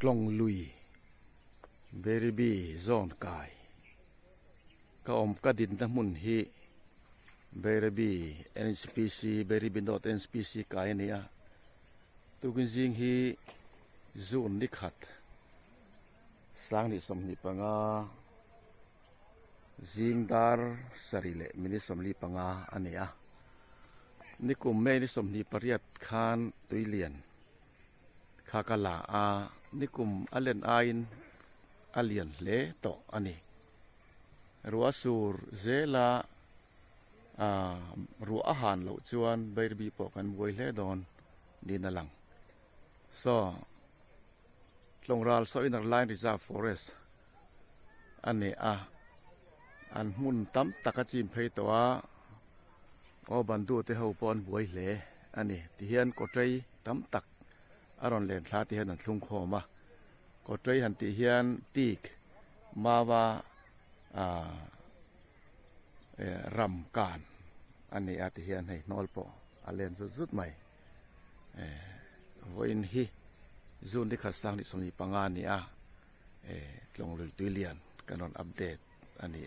กลองลุยเบริบีซอนกายก็อมกะดินตะมุนฮิเบริบี NSPC เบริบี not NSPC กายเนี่ยตุกินจิงฮิซูนนิขัดสร้างนิสมนิปังาจิงดาร์สริเลมินิสมนิปังาอันเนี้ยนิกุมเมนิสมนิปริยัตคานตุยเลียนคากะลาอานิกุมอเลนไอนอเลียนเลโตอันนี้รัวสูรเจลารัวอาหารเหล่าจวนเบรบีปอกันบวยเลดอนดินลังลงรัลโซอินเนอร์ไลน์ริซาร์ฟอเรสอันนี้อันมุนตั้มตะกจิมเพยตัวบันดูเตหูปอนบวยเลอันนี้ที่เฮียนกดใจตั้มตักอารอนเลนคลาที่เฮียนลุงโคมากดใจหันที่เฮียนตีกมาว่ารำการอันนี้อาทิเฮียนให้นอลปออเลนสุดๆใหม่วันฮีซูนที่ขัดสร้างที่สมนิปังงานนี่ลงลุยตุยเลียนกันนอนอัปเดตอันนี้